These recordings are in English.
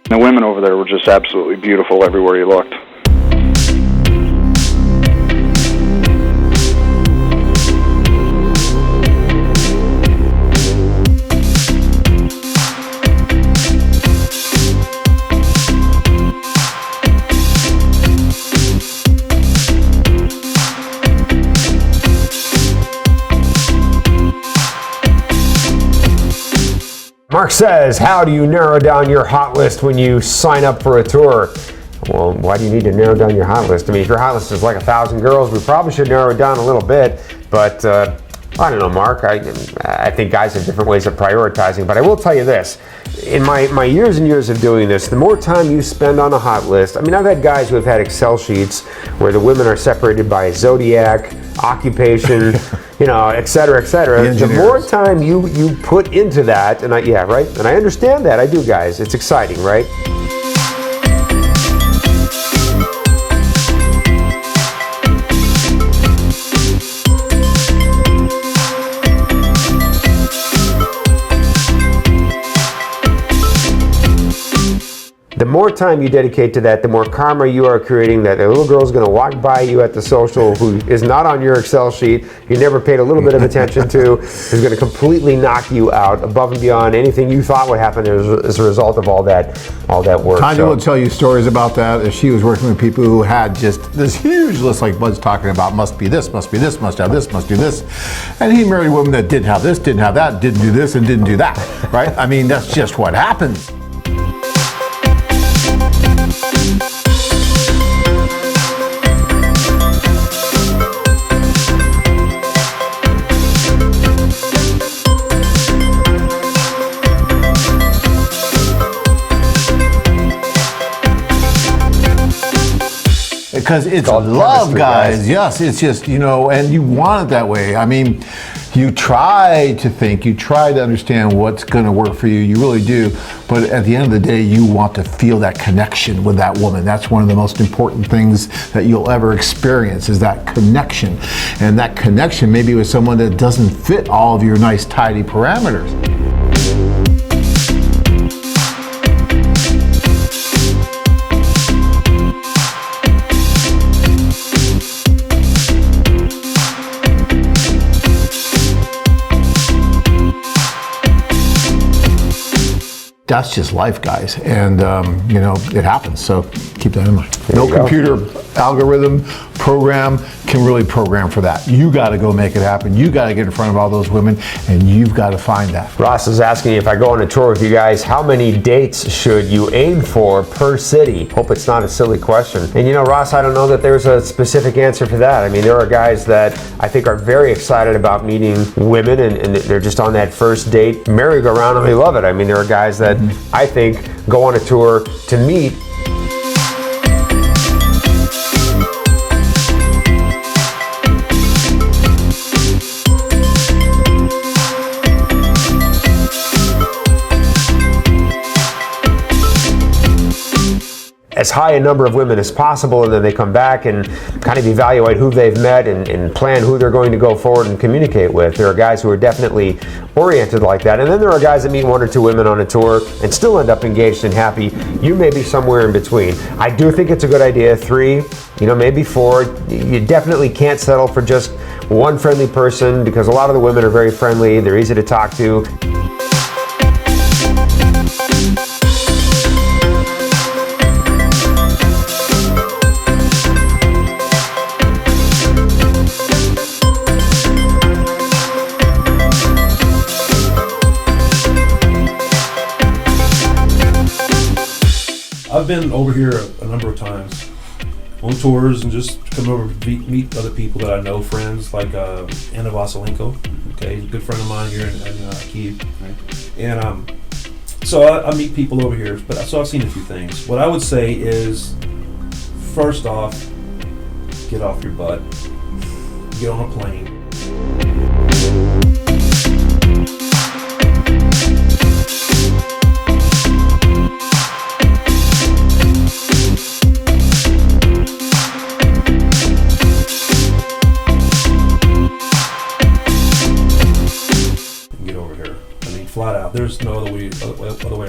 The women over there were just absolutely beautiful everywhere you looked. Mark says, how do you narrow down your hot list when you sign up for a tour? Well, why do you need to narrow down your hot list? I mean, if your hot list is like 1,000 girls, we probably should narrow it down a little bit. But I don't know, Mark. I think guys have different ways of prioritizing. But I will tell you this. In my years and years of doing this, the more time you spend on a hot list, I mean, I've had guys who have had Excel sheets where the women are separated by zodiac, occupation, et cetera, et cetera. The more time you put into that, and and I understand that. I do, guys. It's exciting, right? The more time you dedicate to that, the more karma you are creating, that the little girl's going to walk by you at the social who is not on your Excel sheet, you never paid a little bit of attention to, is going to completely knock you out above and beyond anything you thought would happen as a result of all that work. Tanya will tell you stories about that as she was working with people who had just this huge list like Bud's talking about, must be this, must be this, must have this, must do this. And he married a woman that didn't have this, didn't have that, didn't do this, and didn't do that, right? I mean, that's just what happens. Because it's love, guys. Yes, it's just, and you want it that way. I mean, you try to think, you try to understand what's going to work for you. You really do. But at the end of the day, you want to feel that connection with that woman. That's one of the most important things that you'll ever experience is that connection. And that connection maybe with someone that doesn't fit all of your nice, tidy parameters. That's just life, guys, and it happens. So keep that in mind. No computer algorithm program can really program for that. You got to go make it happen. You got to get in front of all those women, and you've got to find that. Ross is asking, if I go on a tour with you guys, how many dates should you aim for per city? Hope it's not a silly question. And Ross, I don't know that there's a specific answer for that. I mean, there are guys that I think are very excited about meeting women, and they're just on that first date merry-go-round, and they love it. I mean, there are guys that I think go on a tour to meet. As high a number of women as possible, and then they come back and kind of evaluate who they've met and plan who they're going to go forward and communicate with. There are guys who are definitely oriented like that, and then there are guys that meet 1 or 2 women on a tour and still end up engaged and happy. You may be somewhere in between. I do think it's a good idea. 3, maybe 4. You definitely can't settle for just one friendly person, because a lot of the women are very friendly. They're easy to talk to. I've been over here a number of times on tours and just come over to meet other people that I know, friends like Anna Vasilenko. Okay, he's a good friend of mine here in Kiev. Right. And so I meet people over here, so I've seen a few things. What I would say is, first off, get off your butt, get on a plane. Flat out. There's no other way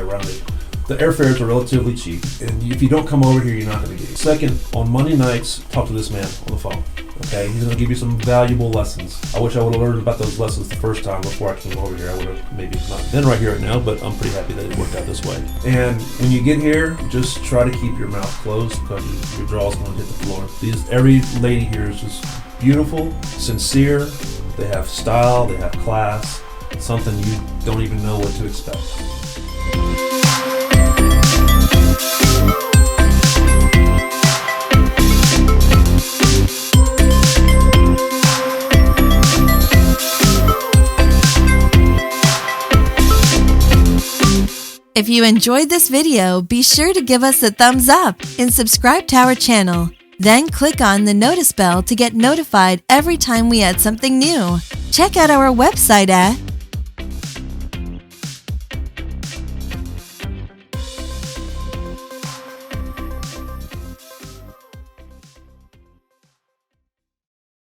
around it. The airfares are relatively cheap, and if you don't come over here, you're not going to get it. Second, on Monday nights, talk to this man on the phone. Okay, he's going to give you some valuable lessons. I wish I would have learned about those lessons the first time before I came over here. I would have maybe not been right here right now, but I'm pretty happy that it worked out this way. And when you get here, just try to keep your mouth closed because your jaw's going to hit the floor. Every lady here is just beautiful, sincere. They have style, they have class, something you don't even know what to expect. If you enjoyed this video, be sure to give us a thumbs up and subscribe to our channel. Then click on the notice bell to get notified every time we add something new. Check out our website at